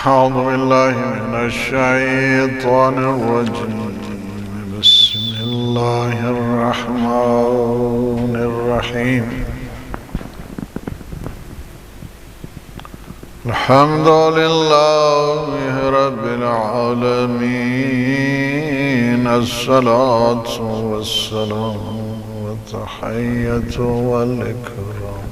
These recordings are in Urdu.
أعوذ بالله من الشيطان الرجيم. بسم الله الرحمن الرحيم. الحمد لله رب العالمين. الصلاة والسلام والتحية والإكرام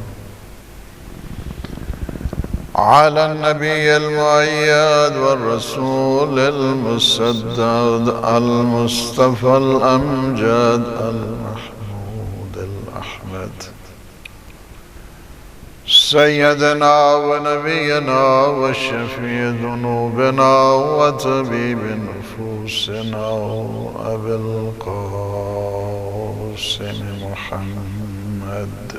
على النبي المؤيد والرسول المسدد المصطفى الأمجد المحمود الأحمد سيدنا ونبينا وشفيع ذنوبنا وطبيب نفوسنا أبي القاسم محمد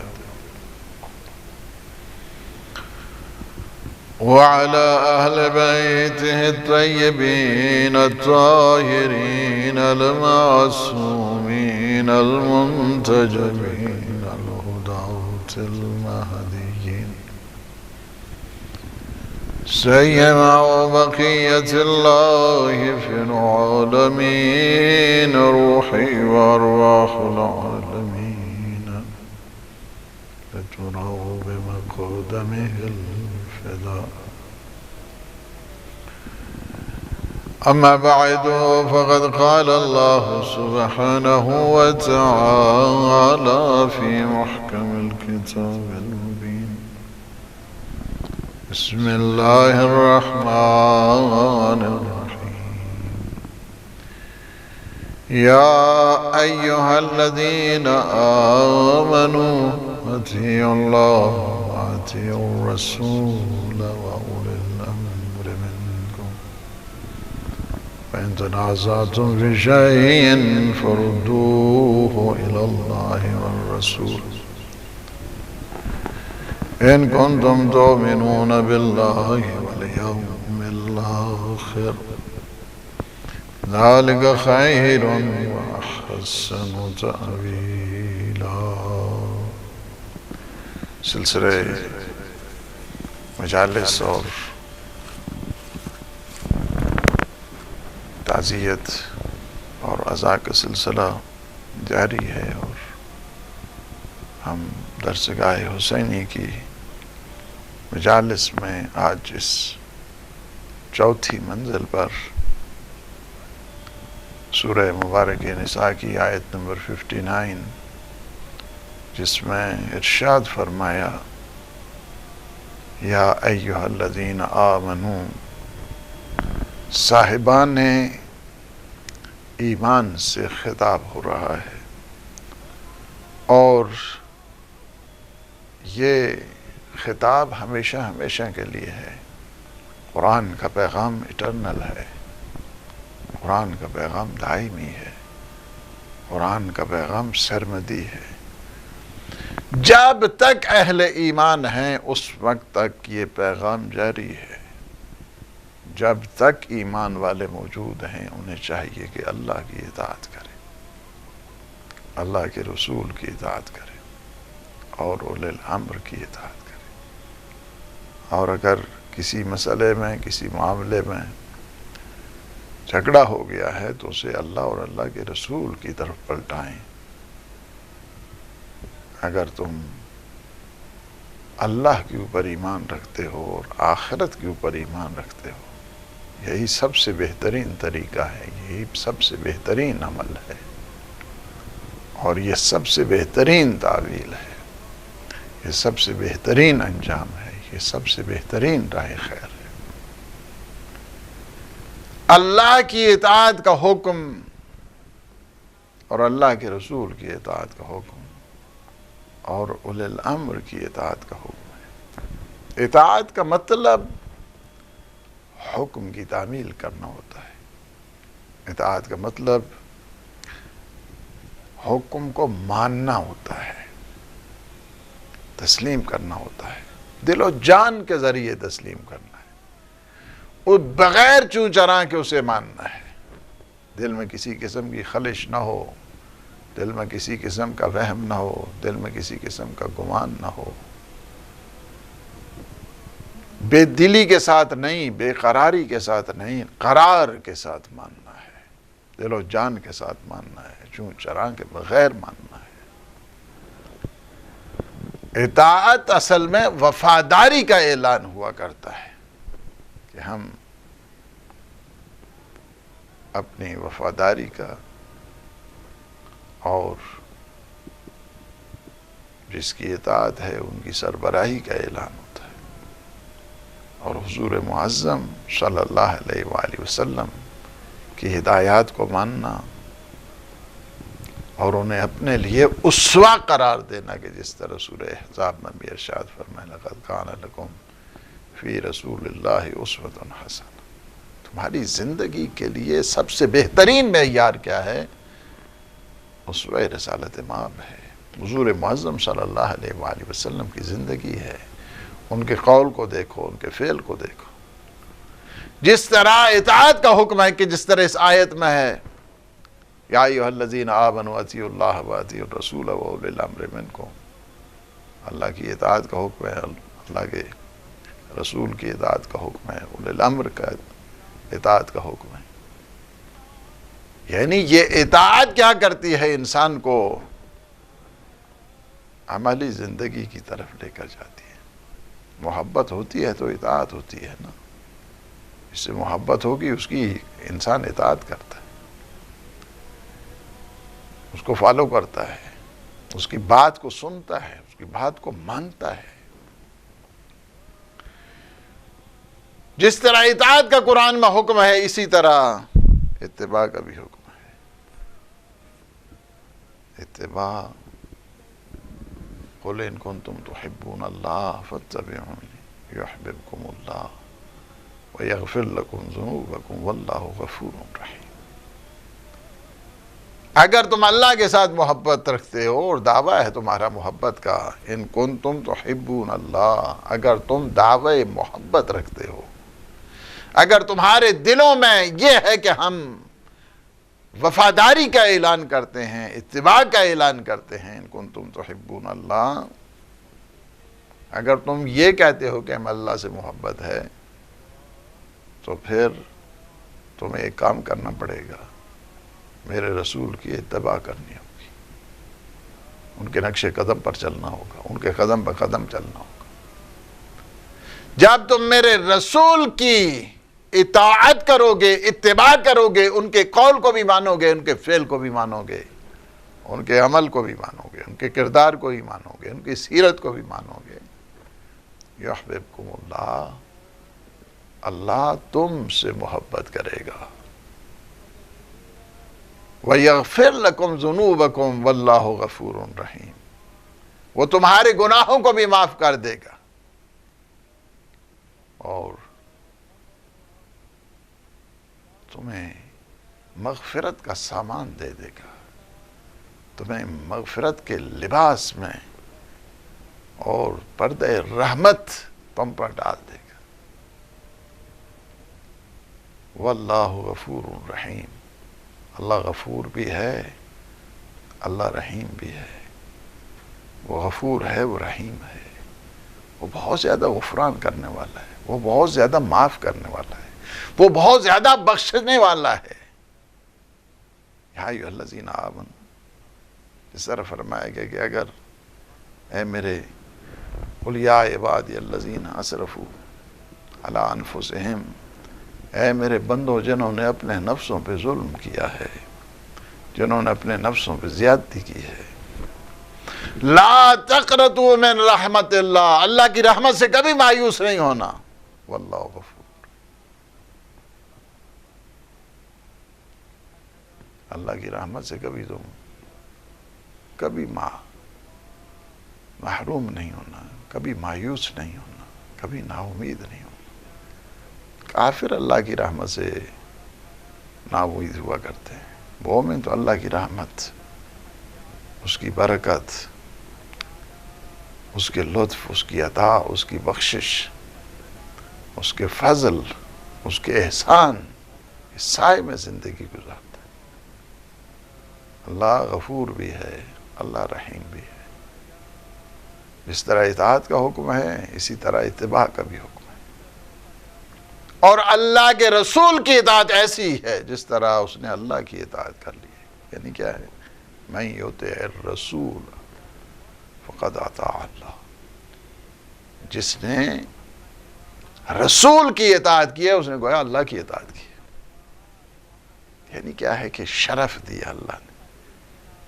وعلى أهل بيته الطيبين الطاهرين المعصومين المنتجبين الهداة المهديين سيما وبقية الله في العالمين روحي وأرواح العالمين لتروا بمقدمه أما بعد فقد قال الله سبحانه وتعالى في محكم الكتاب المبين. بسم الله الرحمن الرحيم. يا أيها الذين آمنوا أطيعوا الله وأطيعوا الرسول وأولي الأمر منكم فإن تنازعتم في شيء فردوه إلى الله والرسول إن كنتم تؤمنون بالله واليوم الآخر ذلك خير وأحسن تأويلا. سلسلہ مجالس اور تعزیت اور عزا کا سلسلہ جاری ہے اور ہم درسگاہ حسینی کی مجالس میں آج اس چوتھی منزل پر سورہ مبارک نساء کی آیت نمبر 59 جس میں ارشاد فرمایا یا ایہا الذین آمنو، صاحبان ایمان سے خطاب ہو رہا ہے اور یہ خطاب ہمیشہ ہمیشہ کے لیے ہے. قرآن کا پیغام اٹرنل ہے، قرآن کا پیغام دائمی ہے، قرآن کا پیغام سرمدی ہے. جب تک اہل ایمان ہیں اس وقت تک یہ پیغام جاری ہے. جب تک ایمان والے موجود ہیں انہیں چاہیے کہ اللہ کی اطاعت کریں، اللہ کے رسول کی اطاعت کریں اور اولی الامر کی اطاعت کریں. اور اگر کسی مسئلے میں کسی معاملے میں جھگڑا ہو گیا ہے تو اسے اللہ اور اللہ کے رسول کی طرف پلٹائیں. اگر تم اللہ کے اوپر ایمان رکھتے ہو اور آخرت کے اوپر ایمان رکھتے ہو، یہی سب سے بہترین طریقہ ہے، یہی سب سے بہترین عمل ہے اور یہ سب سے بہترین تعویل ہے، یہ سب سے بہترین انجام ہے، یہ سب سے بہترین راہ خیر ہے. اللہ کی اطاعت کا حکم اور اللہ کے رسول کی اطاعت کا حکم اور اولی الامر کی اطاعت کا حکم ہے. اطاعت کا مطلب حکم کی تعمیل کرنا ہوتا ہے. اطاعت کا مطلب حکم کو ماننا ہوتا ہے، تسلیم کرنا ہوتا ہے، دل و جان کے ذریعے تسلیم کرنا ہے، اور بغیر چوں چراں کے اسے ماننا ہے. دل میں کسی قسم کی خلش نہ ہو، دل میں کسی قسم کا وہم نہ ہو، دل میں کسی قسم کا گمان نہ ہو. بے دلی کے ساتھ نہیں، بے قراری کے ساتھ نہیں، قرار کے ساتھ ماننا ہے، دل و جان کے ساتھ ماننا ہے، چون چراں کے بغیر ماننا ہے۔ اطاعت اصل میں وفاداری کا اعلان ہوا کرتا ہے کہ ہم اپنی وفاداری کا اور جس کی اطاعت ہے ان کی سربراہی کا اعلان ہوتا ہے، اور حضور معظم صلی اللہ علیہ وآلہ وسلم کی ہدایات کو ماننا اور انہیں اپنے لیے اسوہ قرار دینا، کہ جس طرح سورہ احزاب میں بھی ارشاد فرمائے لقد کان لکم فی رسول اللہ اسوۃ حسنہ، تمہاری زندگی کے لیے سب سے بہترین معیار کیا ہے؟ اسوہ رسالت مآب ہے، حضور معظم صلی اللہ علیہ وآلہ وسلم کی زندگی ہے، ان کے قول کو دیکھو، ان کے فعل کو دیکھو، جس طرح اطاعت کا حکم ہے کہ جس طرح اس آیت میں ہے یا ایھا الذین آمنوا اطیعوا اللہ واطیعوا الرسول واولی الامر منکم، اللہ کی اطاعت کا حکم ہے، اللہ کے رسول کی اطاعت کا حکم ہے، اولی الامر کا اطاعت کا حکم ہے۔ یعنی یہ اطاعت کیا کرتی ہے؟ انسان کو عملی زندگی کی طرف لے کر جاتی ہے۔ محبت ہوتی ہے تو اطاعت ہوتی ہے نا، اس سے محبت ہوگی، اس کی انسان اطاعت کرتا ہے، اس کو فالو کرتا ہے، اس کی بات کو سنتا ہے، اس کی بات کو مانتا ہے۔ جس طرح اطاعت کا قرآن میں حکم ہے، اسی طرح اتباع کا بھی حکم ہے۔ اتباع قل ان کنتم تحبون اللہ فاتبعونی یحببکم اللہ ویغفر لکم ذنوبکم واللہ غفور رحیم۔ اگر تم اللہ کے ساتھ محبت رکھتے ہو، اور دعویٰ ہے تمہارا محبت کا، ان کنتم تحبون اللہ، اگر تم دعوی محبت رکھتے ہو، اگر تمہارے دلوں میں یہ ہے کہ ہم وفاداری کا اعلان کرتے ہیں، اتباع کا اعلان کرتے ہیں، ان کنتم تحبون اللہ، اگر تم یہ کہتے ہو کہ ہم اللہ سے محبت ہے، تو پھر تمہیں ایک کام کرنا پڑے گا، میرے رسول کی اتباع کرنی ہوگی، ان کے نقش قدم پر چلنا ہوگا، ان کے قدم پر قدم چلنا ہوگا۔ جب تم میرے رسول کی اطاعت کرو گے، اتباع کرو گے، ان کے قول کو بھی مانو گے، ان کے فعل کو بھی مانو گے، ان کے عمل کو بھی مانو گے، ان کے کردار کو بھی مانو گے، ان کی سیرت کو بھی مانو گے، یحببکم اللہ، اللہ تم سے محبت کرے گا، وَيَغْفِرْ لَكُمْ ذُنُوبَكُمْ وَاللَّهُ غَفُورٌ رَحِيمٌ، وہ تمہارے گناہوں کو بھی معاف کر دے گا اور تمہیں مغفرت کا سامان دے دے گا، تمہیں مغفرت کے لباس میں اور پردہ رحمت تم پر ڈال دے گا۔ واللہ غفور رحیم، اللہ غفور بھی ہے، اللہ رحیم بھی ہے، وہ غفور ہے، وہ رحیم ہے، وہ بہت زیادہ غفران کرنے والا ہے، وہ بہت زیادہ معاف کرنے والا ہے، وہ بہت زیادہ بخشنے والا ہے۔ یا ایھا الذین آمنوا، اس طرح فرمایا گیا کہ اگر اے میرے قل یا عبادی الذین اسرفوا علی انفسہم، اے میرے بندوں جنہوں نے اپنے نفسوں پہ ظلم کیا ہے، جنہوں نے اپنے نفسوں پہ زیادتی کی ہے، لا تقنطوا من رحمت اللہ، اللہ کی رحمت سے کبھی مایوس نہیں ہونا، واللہ غفور، اللہ کی رحمت سے کبھی محروم نہیں ہونا، کبھی مایوس نہیں ہونا، کبھی نا امید نہیں ہونا۔ کافر اللہ کی رحمت سے نا امید ہوا کرتے ہیں، مومن تو اللہ کی رحمت، اس کی برکت، اس کے لطف، اس کی عطا، اس کی بخشش، اس کے فضل، اس کے احسان، اس سائے میں زندگی گزارتا ہے۔ اللہ غفور بھی ہے، اللہ رحیم بھی ہے۔ جس طرح اطاعت کا حکم ہے، اسی طرح اتباع کا بھی حکم ہے۔ اور اللہ کے رسول کی اطاعت ایسی ہے جس طرح اس نے اللہ کی اطاعت کر لی ہے۔ یعنی کیا ہے؟ من یطع الرسول فقد اطاع اللہ، جس نے رسول کی اطاعت کی ہے اس نے گویا اللہ کی اطاعت کی ہے۔ یعنی کیا ہے کہ شرف دیا اللہ نے،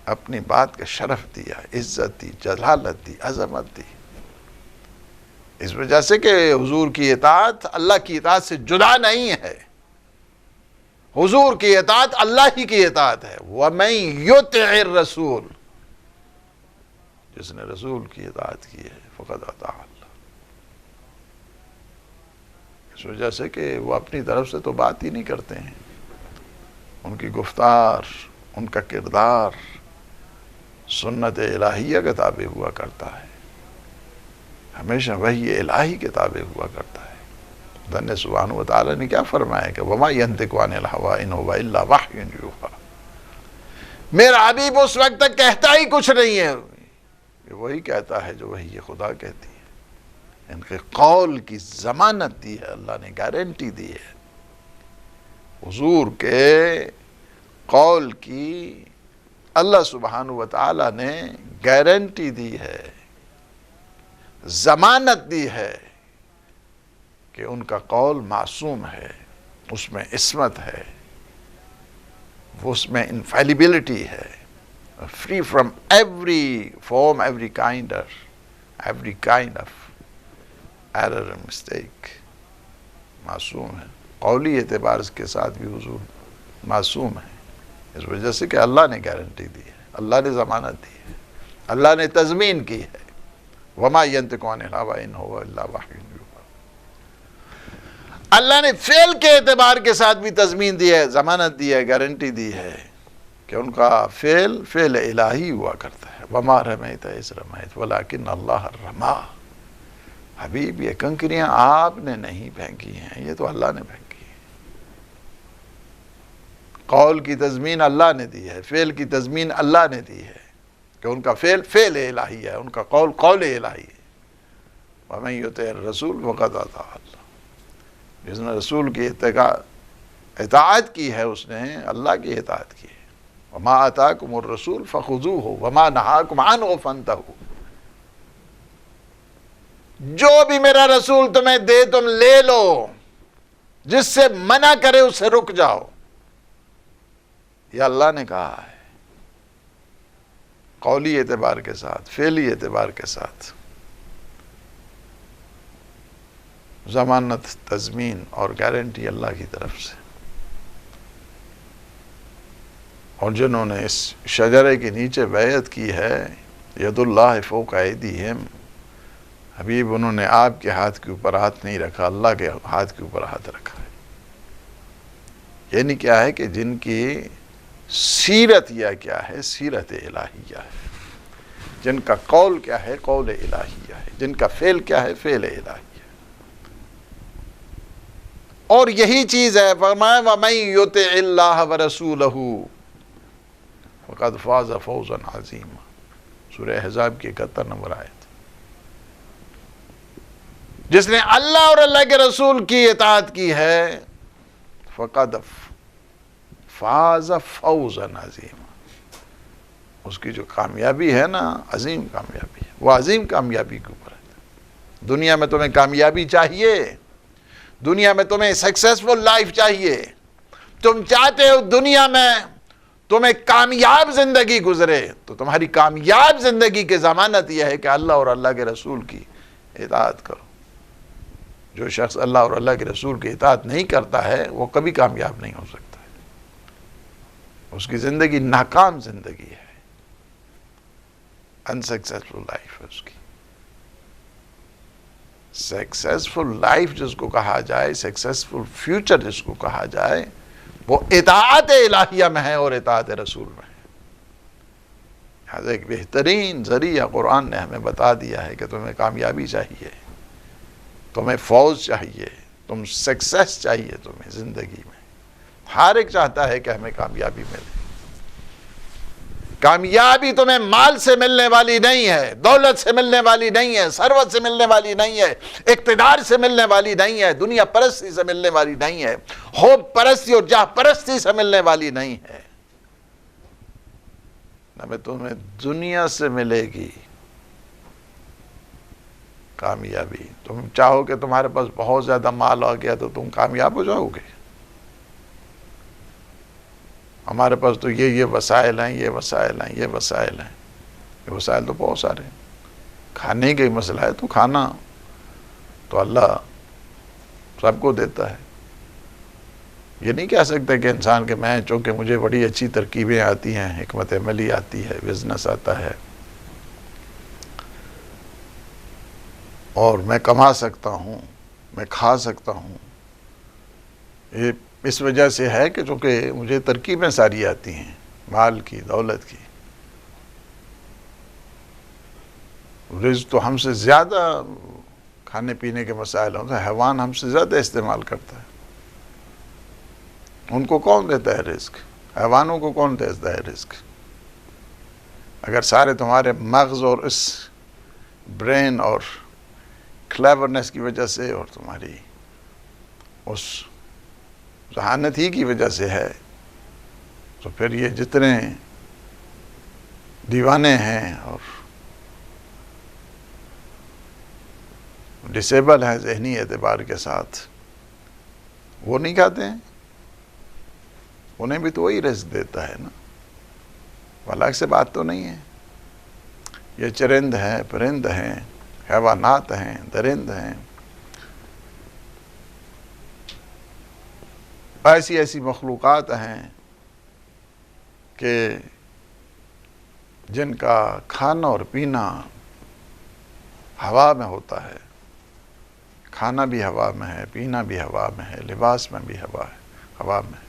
اپنی بات کا شرف دیا، عزت دی، جلالت دی، عظمت دی، اس وجہ سے کہ حضور کی اطاعت اللہ کی اطاعت سے جدا نہیں ہے، حضور کی اطاعت اللہ ہی کی اطاعت ہے۔ وَمَن يُطِعِ الرَّسُولَ، جس نے رسول کی اطاعت کی ہے فقد اطاع اللہ، اس وجہ سے کہ وہ اپنی طرف سے تو بات ہی نہیں کرتے ہیں، ان کی گفتار، ان کا کردار سنت الہیہ کے تابع ہوا کرتا ہے، ہمیشہ وحی الہی کے تابع ہوا کرتا ہے۔ اللہ سبحانہ و تعالیٰ نے کیا فرمایا کہ وَمَا يَنطِقُ عَنِ الْهَوَىٰ إِنْ هُوَ إِلَّا وَحْيٌ يُوحَىٰ، میرا حبیب اس وقت تک کہتا ہی کچھ نہیں ہے، یہ وہی کہتا ہے جو وحی خدا کہتی ہے۔ ان کے قول کی ضمانت دی ہے، اللہ نے گارنٹی دی ہے، حضور کے قول کی اللہ سبحانہ و تعالیٰ نے گارنٹی دی ہے، ضمانت دی ہے کہ ان کا قول معصوم ہے، اس میں عصمت ہے، اس میں انفیلیبلٹی ہے، free from every form, every kind of error and mistake, معصوم ہے۔ قولی اعتبار کے ساتھ بھی حضور معصوم ہے، اس وجہ سے کہ اللہ نے گارنٹی دی ہے، اللہ نے ضمانت دی ہے، اللہ نے تضمین کی ہے۔ وَمَا يَنطِقُ عَنِ الْهَوَىٰ إِنْ هُوَ إِلَّا وَحْيٌ يُوحَىٰ، اللہ نے فعل کے اعتبار کے ساتھ بھی تضمین دی ہے، ضمانت دی ہے، گارنٹی دی ہے کہ ان کا فعل الہی ہوا کرتا ہے۔ وَمَا رَمَيْتَ إِذْ رَمَيْتَ وَلَٰكِنَّ اللَّهَ رَمَىٰ، حبیب یہ کنکریاں آپ نے نہیں پھینکی ہیں، یہ تو اللہ نے پھینکی ہیں۔ قول کی تضمین اللہ نے دی ہے، فعل کی تضمین اللہ نے دی ہے کہ ان کا فعل الہی ہے، ان کا قول الہی ہے۔ وَمَن يُطِعِ الرَّسُولَ فَقَدْ أَطَاعَ اللَّهَ، جس نے رسول کی اطاعت کی ہے اس نے اللہ کی اطاعت کی ہے۔ وَمَا آتَاكُمُ الرَّسُولُ فَخُذُوهُ وَمَا نَهَاكُمْ عَنْهُ فَانْتَهُوا، جو بھی میرا رسول تمہیں دے تم لے لو، جس سے منع کرے اس سے رک جاؤ، یہ اللہ نے کہا ہے، قولی اعتبار کے ساتھ، فعلی اعتبار کے ساتھ، ضمانت، تضمین اور گارنٹی اللہ کی طرف سے۔ اور جنہوں نے اس شجرے کے نیچے بیعت کی ہے، ید اللہ فوق ایدیہم، حبیب انہوں نے آپ کے ہاتھ کے اوپر ہاتھ نہیں رکھا، اللہ کے ہاتھ کے اوپر ہاتھ رکھا ہے۔ یعنی کیا ہے کہ جن کی سیرت یا کیا ہے، سیرت الہیہ ہے، جن کا قول کیا ہے، قول الہیہ ہے، جن کا فعل کیا ہے، فعل الہیہ ہے۔ اور یہی چیز ہے، فرمایا وَمَن يُطِعِ اللَّهَ وَرَسُولَهُ فَقَدْ فَازَ فَوْزًا عَظِيمًا، سورہ احزاب کی 71 نمبر آیت۔ جس نے اللہ اور اللہ کے رسول کی اطاعت کی ہے فَقَدْ فَازَ فَوْزًا عَظِيمًا، اس کی جو کامیابی ہے نا، عظیم کامیابی ہے، وہ عظیم کامیابی کے اوپر ہے۔ دنیا میں تمہیں کامیابی چاہیے، دنیا میں تمہیں سکسیسفل لائف چاہیے، تم چاہتے ہو دنیا میں تمہیں کامیاب زندگی گزرے، تو تمہاری کامیاب زندگی کی ضمانت یہ ہے کہ اللہ اور اللہ کے رسول کی اطاعت کرو۔ جو شخص اللہ اور اللہ کے رسول کی اطاعت نہیں کرتا ہے وہ کبھی کامیاب نہیں ہو سکتا ہے، اس کی زندگی ناکام زندگی ہے، انسکسیسفل لائف ہے اس کی۔ سکسیسفل لائف جس کو کہا جائے، سکسیسفل فیوچر جس کو کہا جائے، وہ اطاعت الہیہ میں ہے اور اطاعت رسول میں ہے۔ لہذا ایک بہترین ذریعہ قرآن نے ہمیں بتا دیا ہے کہ تمہیں کامیابی چاہیے، تمہیں فوز چاہیے، تم سکسیس چاہیے تمہیں زندگی میں، ہر ایک چاہتا ہے کہ ہمیں کامیابی ملے، کامیابی تمہیں مال سے ملنے والی نہیں ہے، دولت سے ملنے والی نہیں ہے، ثروت سے ملنے والی نہیں ہے، اقتدار سے ملنے والی نہیں ہے، دنیا پرستی سے ملنے والی نہیں ہے، حب پرستی اور جاہ پرستی سے ملنے والی نہیں ہے۔ نہ تمہیں دنیا سے ملے گی کامیابی۔ تم چاہو کہ تمہارے پاس بہت زیادہ مال آ گیا تو تم کامیاب ہو جاؤ گے؟ ہمارے پاس تو یہ وسائل ہیں، یہ وسائل ہیں، یہ وسائل ہیں۔ یہ وسائل تو بہت سارے ہیں۔ کھانے کا ہی مسئلہ ہے تو کھانا تو اللہ سب کو دیتا ہے۔ یہ نہیں کہہ سکتے کہ انسان کہ میں چونکہ مجھے بڑی اچھی ترکیبیں آتی ہیں، حکمت عملی آتی ہے، بزنس آتا ہے اور میں کما سکتا ہوں، میں کھا سکتا ہوں، یہ اس وجہ سے ہے کہ چونکہ مجھے ترکیبیں ساری آتی ہیں، مال کی، دولت کی۔ رزق تو ہم سے زیادہ کھانے پینے کے مسائل ہوتے ہیں، حیوان ہم سے زیادہ استعمال کرتا ہے۔ ان کو کون دیتا ہے رزق؟ حیوانوں کو کون دیتا ہے رزق؟ اگر سارے تمہارے مغز اور اس برین اور کلیورنس کی وجہ سے اور تمہاری اس ذہانت ہی کی وجہ سے ہے تو پھر یہ جتنے دیوانے ہیں اور ڈسیبل ہیں ذہنی اعتبار کے ساتھ، وہ نہیں کھاتے ہیں؟ انہیں بھی تو وہی رزق دیتا ہے نا، الگ سے بات تو نہیں ہے۔ یہ چرند ہیں، پرند ہیں، حیوانات ہیں، درند ہیں، ایسی مخلوقات ہیں کہ جن کا کھانا اور پینا ہوا میں ہوتا ہے، کھانا بھی ہوا میں ہے، پینا بھی ہوا میں ہے، لباس میں بھی ہوا میں ہے۔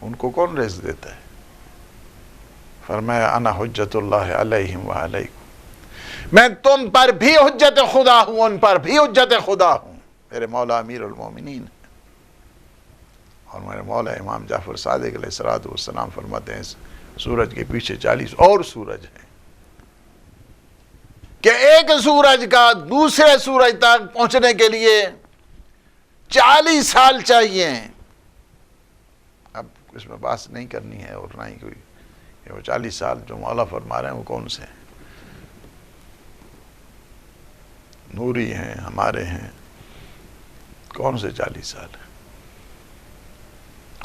ان کو کون رزق دیتا ہے؟ فرمایا انا حجت اللہ علیہم وعلیکم، میں تم پر بھی حجت خدا ہوں، ان پر بھی حجت خدا ہوں۔ میرے مولا امیر المومنین اور میرے مولا امام جعفر صادق علیہ السلام فرماتے ہیں سورج کے پیچھے 40 اور سورج ہیں کہ ایک سورج کا دوسرے سورج تک پہنچنے کے لیے 40 سال چاہیے۔ اب اس میں بات نہیں کرنی ہے اور نہ ہی کوئی کہ وہ 40 سال جو مولا فرما رہے ہیں وہ کون سے ہیں؟ نوری ہیں، ہمارے ہیں، کون سے 40 سال ہیں؟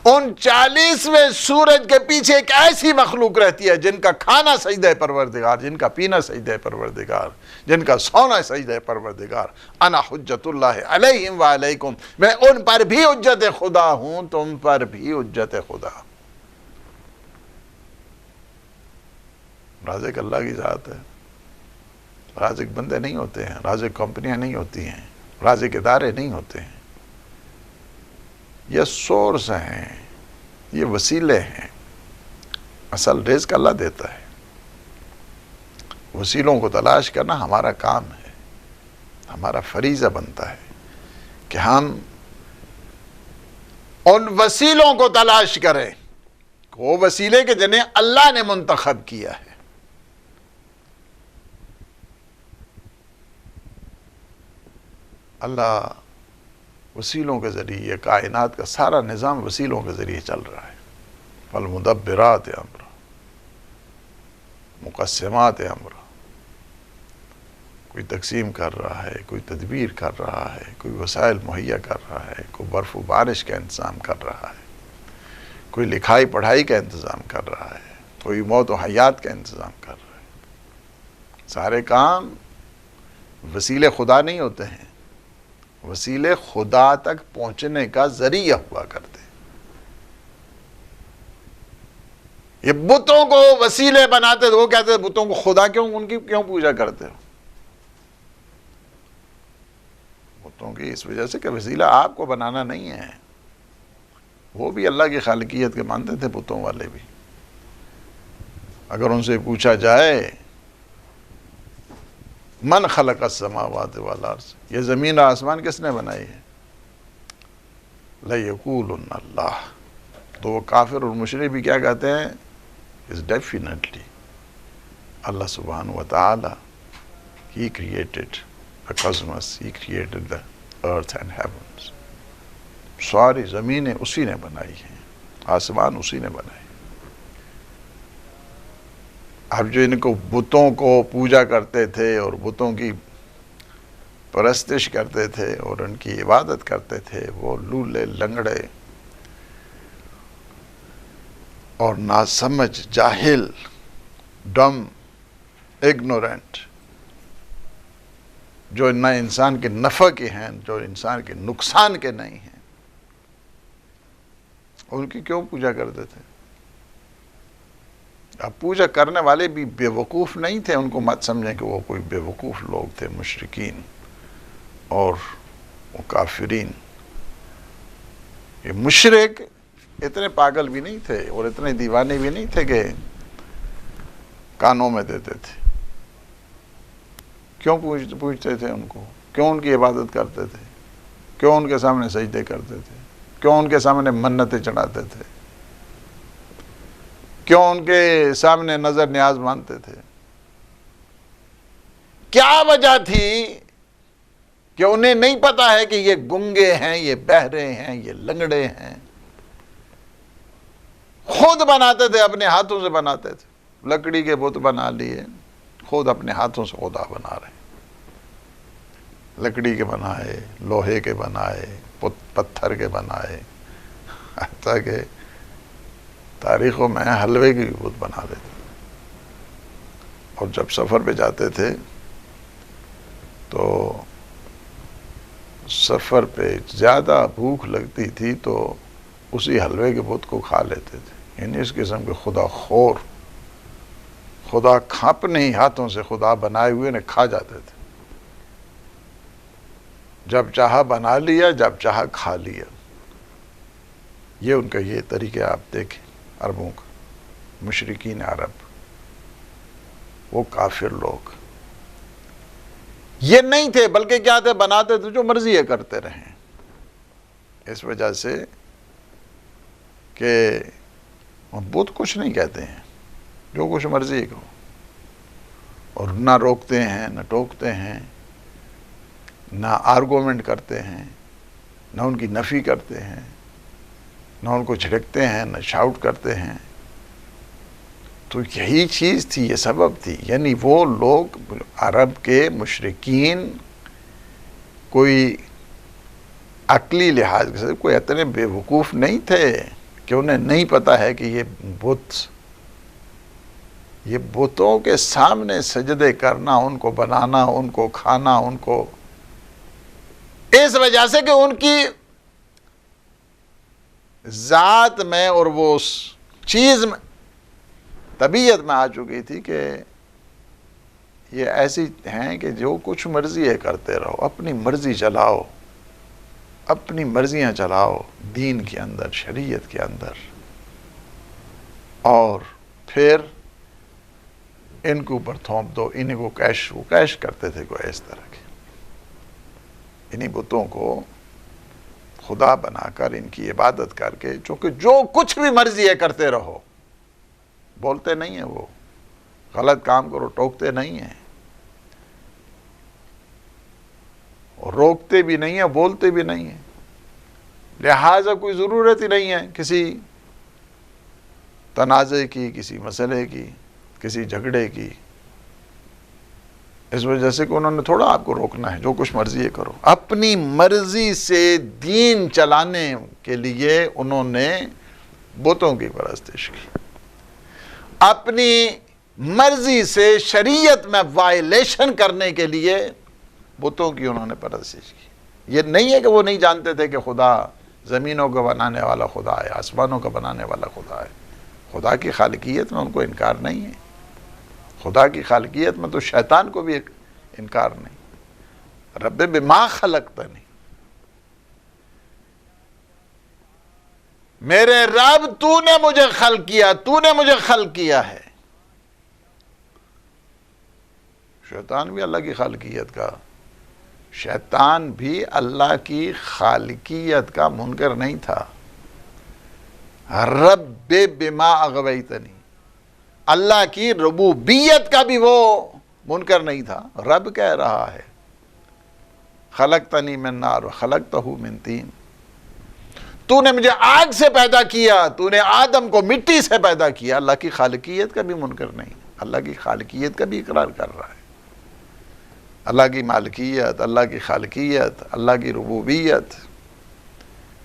ان 40ویں سورج کے پیچھے ایک ایسی مخلوق رہتی ہے جن کا کھانا سجدہ پروردگار، جن کا پینا سجدہ پروردگار، جن کا سونا سجدہ پروردگار۔ انا حجت اللہ علیہم وعلیکم، میں ان پر بھی حجت خدا ہوں، تم پر بھی حجت خدا۔ رازق اللہ کی ذات ہے، رازق بندے نہیں ہوتے ہیں، رازق کمپنیاں نہیں ہوتی ہیں، رازق ادارے نہیں ہوتے ہیں۔ یہ سورس ہیں، یہ وسیلے ہیں، اصل رزق اللہ دیتا ہے۔ وسیلوں کو تلاش کرنا ہمارا کام ہے، ہمارا فریضہ بنتا ہے کہ ہم ان وسیلوں کو تلاش کریں، وہ وسیلے کہ جنہیں اللہ نے منتخب کیا ہے۔ اللہ وسیلوں کے ذریعے، یہ کائنات کا سارا نظام وسیلوں کے ذریعے چل رہا ہے۔ فالمدبرات امرا، مقسمات امرا، کوئی تقسیم کر رہا ہے، کوئی تدبیر کر رہا ہے، کوئی وسائل مہیا کر رہا ہے، کوئی برف و بارش کا انتظام کر رہا ہے، کوئی لکھائی پڑھائی کا انتظام کر رہا ہے، کوئی موت و حیات کا انتظام کر رہا ہے۔ سارے کام وسیلے خدا نہیں ہوتے ہیں، وسیلے خدا تک پہنچنے کا ذریعہ ہوا کرتے ہیں۔ یہ بتوں کو وسیلے بناتے تھے، وہ کہتے ہیں بتوں کو خدا کیوں، ان کی کیوں پوجا کرتے ہو؟ بتوں کی اس وجہ سے کہ وسیلہ آپ کو بنانا نہیں ہے، وہ بھی اللہ کی خالقیت کے مانتے تھے بتوں والے بھی۔ اگر ان سے پوچھا جائے من خلق السماوات والارض، یہ زمین اور آسمان کس نے بنائی ہے؟ لَيَقُولُنَّ اللہ، تو وہ کافر اور مشرک بھی کیا کہتے ہیں؟ اس definitely Allah subhanahu wa ta'ala, He created the cosmos, He created the earth and heavens. ساری زمینیں اسی نے بنائی ہیں، آسمان اسی نے بنائے۔ اب جو ان کو بتوں کو پوجا کرتے تھے اور بتوں کی پرستش کرتے تھے اور ان کی عبادت کرتے تھے، وہ لولے لنگڑے اور ناسمجھ، جاہل، ڈم، اگنورنٹ، جو نہ انسان کے نفع کے ہیں، جو انسان کے نقصان کے نہیں ہیں، ان کی کیوں پوجا کرتے تھے؟ اب پوجا کرنے والے بھی بے وقوف نہیں تھے، ان کو مت سمجھیں کہ وہ کوئی بے وقوف لوگ تھے، مشرکین اور وہ کافرین۔ یہ مشرک اتنے پاگل بھی نہیں تھے اور اتنے دیوانے بھی نہیں تھے کہ کانوں میں دیتے تھے۔ کیوں پوجتے تھے ان کو؟ کیوں ان کی عبادت کرتے تھے؟ کیوں ان کے سامنے سجدے کرتے تھے؟ کیوں ان کے سامنے منتیں چڑھاتے تھے؟ کیوں ان کے سامنے نظر نیاز مانتے تھے؟ کیا وجہ تھی کہ انہیں نہیں پتا ہے کہ یہ گنگے ہیں، یہ بہرے ہیں، یہ لنگڑے ہیں؟ خود بناتے تھے، اپنے ہاتھوں سے بناتے تھے، لکڑی کے بت بنا لیے، خود اپنے ہاتھوں سے خدا بنا رہے ہیں، لکڑی کے بنائے، لوہے کے بنائے، پتھر کے بنائے، حتیٰ کہ تاریخوں میں حلوے کی بھی بت بنا لیتے۔ اور جب سفر پہ جاتے تھے تو سفر پہ زیادہ بھوک لگتی تھی تو اسی حلوے کے بت کو کھا لیتے تھے، یعنی اس قسم کے خدا خور، خدا اپنے ہی ہاتھوں سے خدا بنائے ہوئے نے کھا جاتے تھے، جب چاہا بنا لیا، جب چاہا کھا لیا۔ یہ ان کا یہ طریقہ آپ دیکھیں عربوں کا، مشرکین عرب، وہ کافر لوگ یہ نہیں تھے، بلکہ کیا تھے؟ بناتے تھے جو مرضی ہے کرتے رہیں، اس وجہ سے کہ بت کچھ نہیں کہتے ہیں، جو کچھ مرضی کرو، اور نہ روکتے ہیں، نہ ٹوکتے ہیں، نہ آرگومنٹ کرتے ہیں، نہ ان کی نفی کرتے ہیں، نہ ان کو جھڑکتے ہیں، نہ شاؤٹ کرتے ہیں۔ تو یہی چیز تھی، یہ سبب تھی، یعنی وہ لوگ عرب کے مشرکین کوئی عقلی لحاظ سے کوئی اتنے بے وقوف نہیں تھے کہ انہیں نہیں پتا ہے کہ یہ بتوں کے سامنے سجدے کرنا، ان کو بنانا، ان کو کھانا، ان کو، اس وجہ سے کہ ان کی ذات میں اور وہ اس چیز میں، طبیعت میں آ چکی تھی کہ یہ ایسی ہیں کہ جو کچھ مرضی ہے کرتے رہو، اپنی مرضی چلاؤ، اپنی مرضیاں چلاؤ دین کے اندر، شریعت کے اندر، اور پھر ان کے اوپر تھوپ دو، انہیں کو کیش کرتے تھے کوئی اس طرح کے، انہیں بتوں کو خدا بنا کر ان کی عبادت کر کے، چونکہ جو کچھ بھی مرضی ہے کرتے رہو، بولتے نہیں ہیں، وہ غلط کام کرو ٹوکتے نہیں ہیں، اور روکتے بھی نہیں ہیں، بولتے بھی نہیں ہیں، لہٰذا کوئی ضرورت ہی نہیں ہے کسی تنازع کی، کسی مسئلے کی، کسی جھگڑے کی، اس وجہ سے کہ انہوں نے تھوڑا آپ کو روکنا ہے، جو کچھ مرضی ہے کرو۔ اپنی مرضی سے دین چلانے کے لیے انہوں نے بتوں کی پرستش کی، اپنی مرضی سے شریعت میں وائلیشن کرنے کے لیے بتوں کی انہوں نے پرستش کی۔ یہ نہیں ہے کہ وہ نہیں جانتے تھے کہ خدا زمینوں کا بنانے والا خدا ہے، آسمانوں کا بنانے والا خدا ہے، خدا کی خالقیت میں ان کو انکار نہیں ہے، خدا کی خالقیت میں تو شیطان کو بھی انکار نہیں۔ رب بما خلقتنی، میرے رب تو نے مجھے خلق کیا، تو نے مجھے خلق کیا ہے۔ شیطان بھی اللہ کی خالقیت کا، شیطان بھی اللہ کی خالقیت کا منکر نہیں تھا۔ رب بما اغویتنی، اللہ کی ربوبیت کا بھی وہ منکر نہیں تھا. رب کہہ رہا ہے خلقتنی من نار وخلقتہ من طین، تو نے مجھے آگ سے پیدا کیا، تو نے آدم کو مٹی سے پیدا کیا. اللہ کی خالقیت کا بھی منکر نہیں، اللہ کی خالقیت کا بھی اقرار کر رہا ہے. اللہ کی مالکیت، اللہ کی خالقیت، اللہ کی ربوبیت،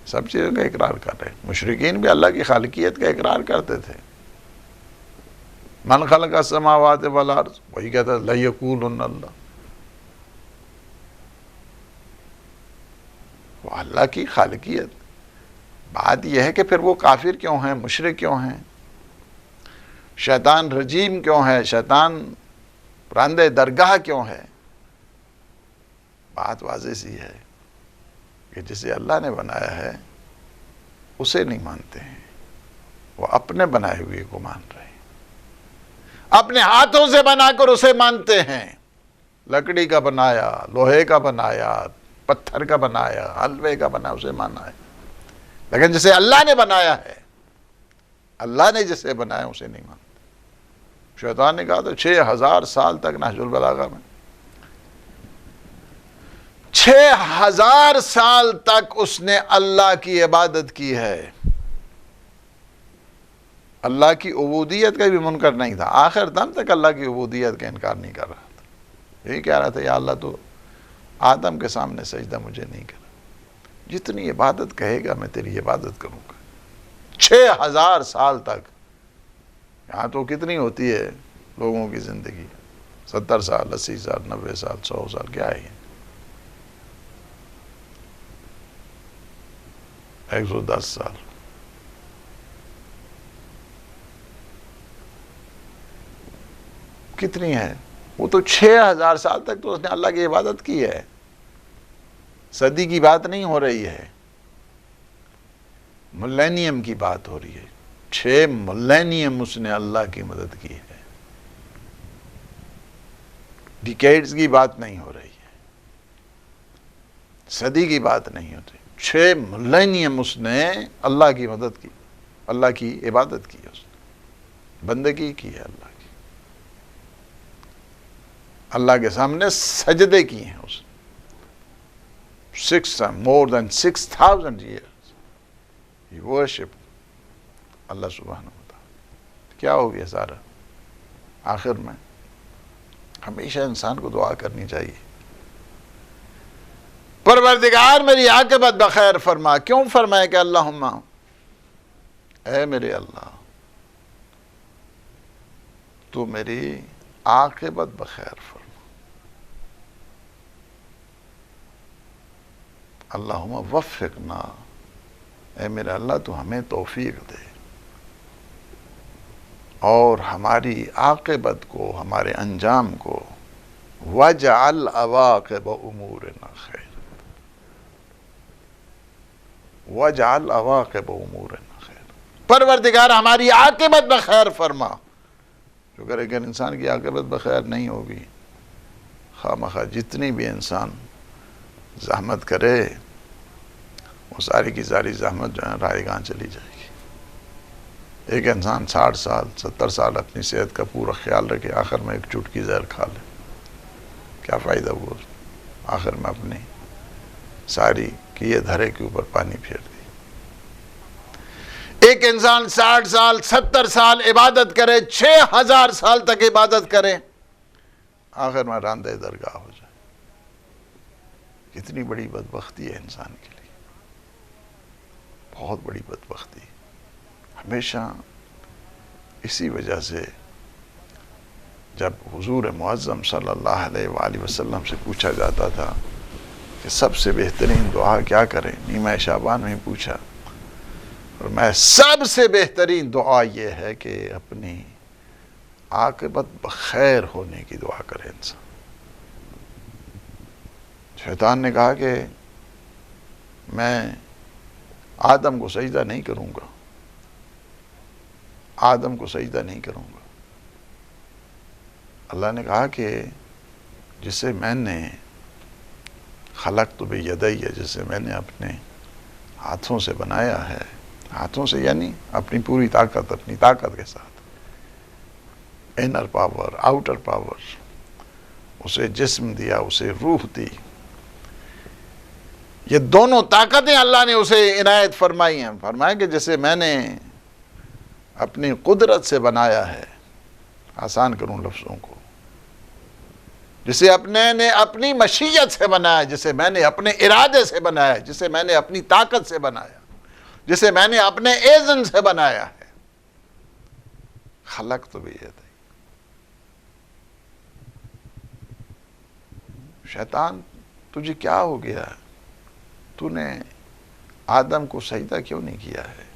سب چیزوں کا اقرار کر رہے ہیں. مشرکین بھی اللہ کی خالقیت کا اقرار کرتے تھے. من خلق السماوات والارض، وہی کہتا ہے لیقولن اللہ. وہ اللہ کی خالقیت. بات یہ ہے کہ پھر وہ کافر کیوں ہیں، مشرک کیوں ہیں، شیطان رجیم کیوں ہے، شیطان راندے درگاہ کیوں ہے؟ بات واضح سی ہے کہ جسے اللہ نے بنایا ہے اسے نہیں مانتے ہیں، وہ اپنے بنائے ہوئے کو مان رہے ہیں، اپنے ہاتھوں سے بنا کر اسے مانتے ہیں. لکڑی کا بنایا، لوہے کا بنایا، پتھر کا بنایا، حلوے کا بنایا، اسے مانا ہے. لیکن جسے اللہ نے بنایا ہے، اللہ نے جسے بنایا اسے نہیں مانتے. شیطان نے کہا تو 6000 سال تک نہج البلاغہ میں 6000 سال تک اس نے اللہ کی عبادت کی ہے. اللہ کی عبودیت کا بھی منکر نہیں تھا. آخر دم تک اللہ کی عبودیت کا انکار نہیں کر رہا تھا. یہی کہہ رہا تھا یا اللہ تو آدم کے سامنے سجدہ مجھے نہیں کرا، جتنی عبادت کہے گا میں تیری عبادت کروں گا. 6000 سال تک. یہاں تو کتنی ہوتی ہے لوگوں کی زندگی، 70 سال، 80 سال، 90 سال، 100 سال، کیا ہے 110 سال. کتنی ہے؟ وہ تو 6000 سال تک تو اس نے اللہ کی عبادت کی ہے. صدی کی بات نہیں ہو رہی ہے، ملینیم کی بات ہو رہی ہے. 6 ملینیم اس نے اللہ کی مدد کی ہے. ڈیکیڈز کی بات نہیں ہو رہی ہے، صدی کی بات نہیں ہوتی. 6 ملینیم اس نے اللہ کی مدد کی، اللہ کی عبادت کی، اس نے بندگی کی ہے اللہ کی. اللہ کے سامنے سجدے کیے ہیں اس نے. more than 6,000 years he worshipped اللہ سبحانہ وتعالی. کیا ہو گیا سارا؟ آخر میں ہمیشہ انسان کو دعا کرنی چاہیے، پروردگار میری عاقبت بخیر فرما. کیوں فرمائے کہ اللہم، اے میرے اللہ تو میری عاقبت بخیر فرما. اللہم وفقنا، اے میرے اللہ تو ہمیں توفیق دے اور ہماری عاقبت کو، ہمارے انجام کو، وَجْعَلْ عَوَاقِبَ أُمُورِنَا خَيْرًا، وَجْعَلْ عَوَاقِبَ أُمُورِنَا خَيْرًا. پروردگار ہماری عاقبت بخیر فرما. کیونکہ اگر انسان کی عاقبت بخیر نہیں ہوگی، خواہ مخواہ جتنی بھی انسان زحمت کرے، وہ ساری کی ساری زحمت جو ہے رائے گاں چلی جائے گی. ایک انسان 60 سال 70 سال اپنی صحت کا پورا خیال رکھے، آخر میں ایک چٹکی زہر کھا لے، کیا فائدہ ہوا؟ آخر میں اپنی ساری کیے دھرے کے اوپر پانی پھیر دی. ایک انسان 60 سال 70 سال عبادت کرے، 6000 سال تک عبادت کرے، آخر میں راندے درگاہ ہو جائے. کتنی بڑی بدبختی ہے انسان کے لیے، بہت بڑی بدبختی. ہمیشہ اسی وجہ سے جب حضور معظم صلی اللہ علیہ وآلہ وسلم سے پوچھا جاتا تھا کہ سب سے بہترین دعا کیا کریں، نیمہ شعبان میں پوچھا، اور میں سب سے بہترین دعا یہ ہے کہ اپنی عاقبت بخیر ہونے کی دعا کرے انسان. شیطان نے کہا کہ میں آدم کو سجدہ نہیں کروں گا، آدم کو سجدہ نہیں کروں گا. اللہ نے کہا کہ جسے میں نے خلقت بیدی، جسے میں نے اپنے ہاتھوں سے بنایا ہے، ہاتھوں سے یعنی اپنی پوری طاقت، اپنی طاقت کے ساتھ، انر پاور، آؤٹر پاور، اسے جسم دیا، اسے روح دی. یہ دونوں طاقتیں اللہ نے اسے عنایت فرمائی ہیں. فرمایا کہ جسے میں نے اپنی قدرت سے بنایا ہے، آسان کروں لفظوں کو، جسے نے اپنی مشیت سے بنایا، جسے میں نے اپنے ارادے سے بنایا، جسے میں نے اپنی طاقت سے بنایا، جسے میں نے اپنے ایذن سے بنایا ہے. خلق تو بھی یہ تھی. شیطان تجھے کیا ہو گیا؟ تو نے آدم کو سجدہ کیوں نہیں کیا ہے؟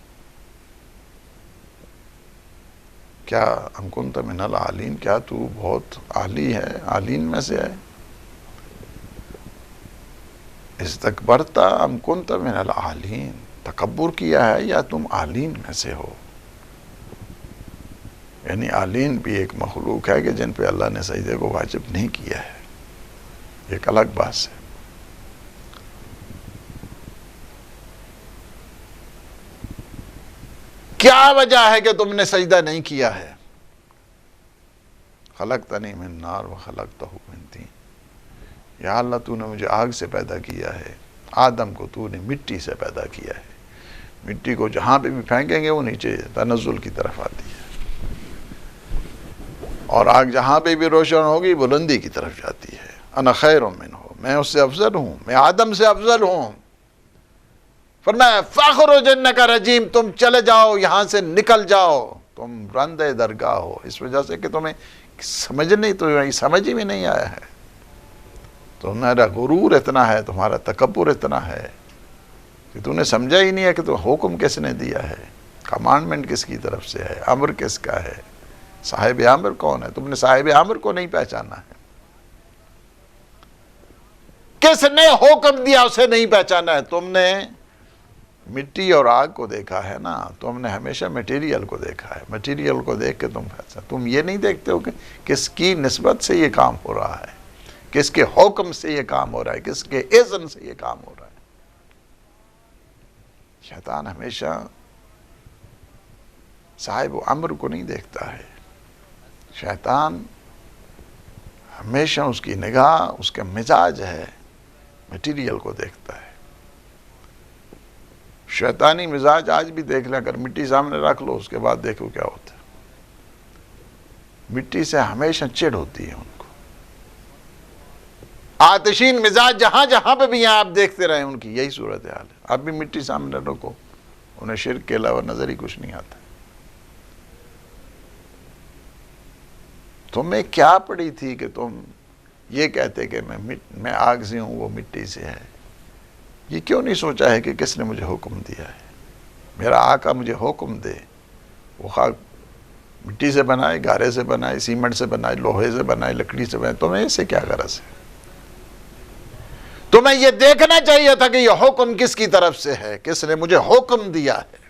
کیا ام کنت من العالین، کیا تو بہت عالی ہے، عالین میں سے ہے؟ استکبرت ام کنت من العالین، تکبر کیا ہے یا تم عالین میں سے ہو؟ یعنی عالین بھی ایک مخلوق ہے کہ جن پہ اللہ نے سجدے کو واجب نہیں کیا ہے، ایک الگ بات ہے. کیا وجہ ہے کہ تم نے سجدہ نہیں کیا ہے؟ خلقتنی من نار وخلقتہ من طین، یا اللہ تو نے مجھے آگ سے پیدا کیا ہے، آدم کو تو نے مٹی سے پیدا کیا ہے. مٹی کو جہاں پہ بھی پھینکیں گے وہ نیچے تنزل کی طرف آتی ہے، اور آگ جہاں پہ بھی روشن ہوگی بلندی کی طرف جاتی ہے. انا خیر منہ، میں اس سے افضل ہوں، میں آدم سے افضل ہوں. فرمایا فاخرج انک رجیم، تم چلے جاؤ، یہاں سے نکل جاؤ، تم رندے درگاہ ہو، اس وجہ سے کہ تمہیں سمجھ ہی میں نہیں آیا ہے. تمہارا غرور اتنا ہے، تمہارا تکبر اتنا ہے کہ تم نے سمجھا ہی نہیں ہے کہ تو حکم کس نے دیا ہے، کمانڈمنٹ کس کی طرف سے ہے، امر کس کا ہے، صاحب امر کون ہے. تم نے صاحب امر کو نہیں پہچانا ہے. کس نے حکم دیا اسے نہیں پہچانا ہے. تم نے مٹی اور آگ کو دیکھا ہے نا، تم نے ہمیشہ میٹیریل کو دیکھا ہے. میٹیریل کو دیکھ کے تم یہ نہیں دیکھتے ہو کہ کس کی نسبت سے یہ کام ہو رہا ہے، کس کے حکم سے یہ کام ہو رہا ہے، کس کے اذن سے یہ کام ہو رہا ہے. شیطان ہمیشہ صاحب امر کو نہیں دیکھتا ہے. شیطان ہمیشہ اس کی نگاہ، اس کا مزاج ہے، میٹیریل کو دیکھتا ہے. شیطانی مزاج آج بھی دیکھ لیں، اگر مٹی سامنے رکھ لو اس کے بعد دیکھو کیا ہوتا ہے. مٹی سے ہمیشہ چڑ ہوتی ہے ان کو. آتشین مزاج جہاں جہاں پہ بھی ہیں آپ دیکھتے رہیں، ان کی یہی صورتحال ہے. اب بھی مٹی سامنے رکھو، انہیں شرک کے علاوہ نظر ہی کچھ نہیں آتا. تمہیں کیا پڑی تھی کہ تم یہ کہتے کہ میں آگ سے ہوں، وہ مٹی سے ہے؟ یہ کیوں نہیں سوچا ہے کہ کس نے مجھے حکم دیا ہے؟ میرا آقا مجھے حکم دے، وہ خاک مٹی سے بنائے، گارے سے بنائے، سیمنٹ سے بنائے، لوہے سے بنائے، لکڑی سے بنائے، تمہیں اس سے کیا غرض ہے؟ تمہیں یہ دیکھنا چاہیے تھا کہ یہ حکم کس کی طرف سے ہے، کس نے مجھے حکم دیا ہے.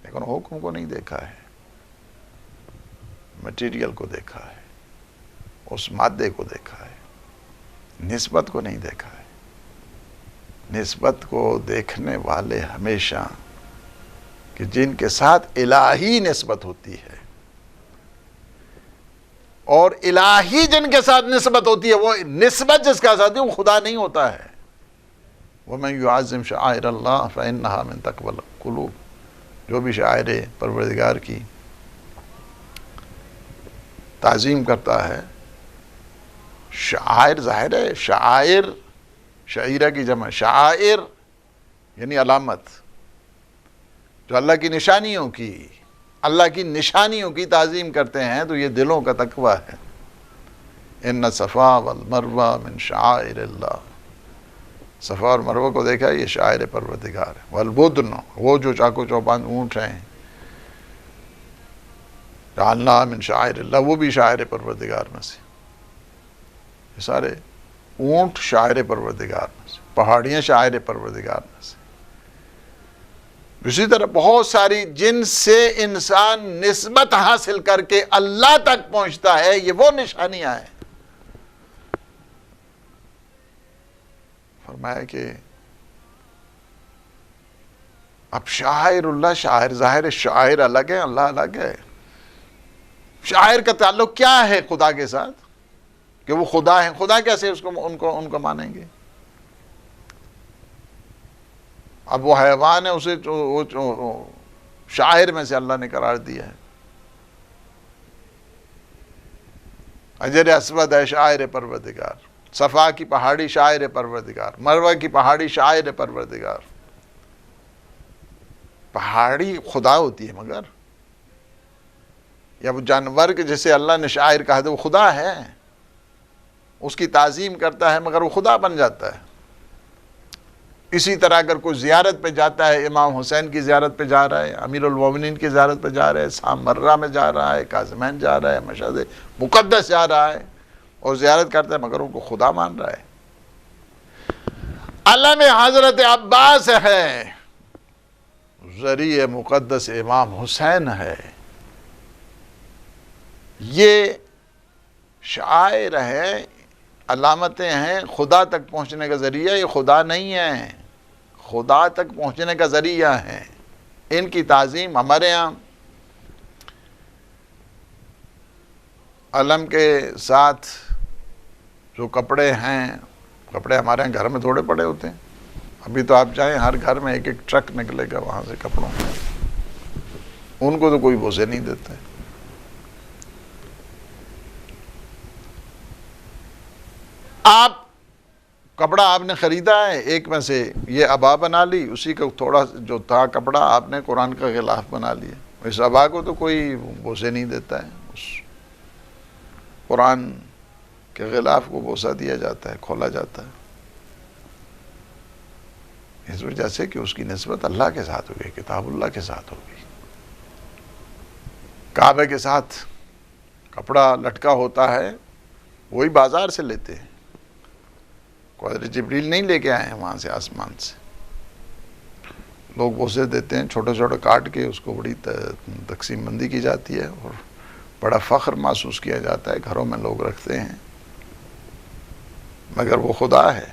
لیکن حکم کو نہیں دیکھا ہے، مٹیریل کو دیکھا ہے، اس مادے کو دیکھا ہے، نسبت کو نہیں دیکھا ہے. نسبت کو دیکھنے والے ہمیشہ کہ جن کے ساتھ الہی نسبت ہوتی ہے، اور الہی جن کے ساتھ نسبت ہوتی ہے، وہ نسبت جس کا ساتھ ہے وہ خدا نہیں ہوتا ہے. وَمَن يُعَظِّمْ شَعَائِرَ اللَّهِ فَإِنَّهَا مِن تَقْوَى الْقُلُوبِ، جو بھی شاعر پروردگار کی تعظیم کرتا ہے. شعائر ظاہر ہے، شعائر شعیرہ کی جمع، شعائر یعنی علامت، جو اللہ کی نشانیوں کی، اللہ کی نشانیوں کی تعظیم کرتے ہیں، تو یہ دلوں کا تقویٰ ہے. ان صفا والمروہ من شعائر اللہ، صفا اور مروہ کو دیکھا، یہ شاعر پروردگار ہے. والبدن، وہ جو چاکو چوپان اونٹ ہیں، جعلنا من شعائر اللہ، وہ بھی شاعر پروردگار میں سے. یہ سارے اونٹ شاعر پروردگار میں سے، پہاڑیاں شاعر پروردگار میں سے. اسی طرح بہت ساری جن سے انسان نسبت حاصل کر کے اللہ تک پہنچتا ہے، یہ وہ نشانیاں ہیں. فرمایا کہ اب شاعر اللہ، شاعر ظاہر، شاعر الگ ہے، اللہ الگ ہے. شاعر کا تعلق کیا ہے خدا کے ساتھ کہ وہ خدا ہیں؟ خدا کیسے ان کو مانیں گے؟ اب وہ حیوان ہے، اسے شاعر میں سے اللہ نے قرار دیا ہے. حجر اسود ہے شاعر پروردگار، صفا کی پہاڑی شاعر پروردگار، مروہ کی پہاڑی شاعر پروردگار. پہاڑی خدا ہوتی ہے مگر، یا وہ جانور کے جیسے اللہ نے شاعر کہا تو وہ خدا ہے، اس کی تعظیم کرتا ہے مگر وہ خدا بن جاتا ہے. اسی طرح اگر کوئی زیارت پہ جاتا ہے، امام حسین کی زیارت پہ جا رہا ہے، امیر المومنین کی زیارت پہ جا رہا ہے، سامرہ میں جا رہا ہے، کاظمین جا رہا ہے، مشہد مقدس جا رہا ہے اور زیارت کرتا ہے مگر ان کو خدا مان رہا ہے. علم حضرت عباس ہے، ذریعہ مقدس امام حسین ہے. یہ شعائر ہیں، علامتیں ہیں، خدا تک پہنچنے کا ذریعہ. یہ خدا نہیں ہے، خدا تک پہنچنے کا ذریعہ ہے. ان کی تعظیم ہمارے ہاں علم کے ساتھ جو کپڑے ہیں، کپڑے ہمارے ہاں گھر میں تھوڑے پڑے ہوتے ہیں. ابھی تو آپ جائیں ہر گھر میں ایک ایک ٹرک نکلے گا وہاں سے کپڑوں میں. ان کو تو کوئی بوسے نہیں دیتے. آپ کپڑا آپ نے خریدا ہے، ایک میں سے یہ ابا بنا لی، اسی کا تھوڑا جو تھا کپڑا آپ نے قرآن کا غلاف بنا لیا. اس ابا کو تو کوئی بوسے نہیں دیتا ہے، اس قرآن کے غلاف کو بوسہ دیا جاتا ہے، کھولا جاتا ہے. اس وجہ سے کہ اس کی نسبت اللہ کے ساتھ ہوگی، کتاب اللہ کے ساتھ ہوگی. کعبے کے ساتھ کپڑا لٹکا ہوتا ہے، وہی بازار سے لیتے ہیں، قدر جبریل نہیں لے کے آئے ہیں وہاں سے آسمان سے. لوگ بوسے دیتے ہیں، چھوٹے چھوٹے کاٹ کے اس کو بڑی تقسیم بندی کی جاتی ہے اور بڑا فخر محسوس کیا جاتا ہے، گھروں میں لوگ رکھتے ہیں. مگر وہ خدا ہے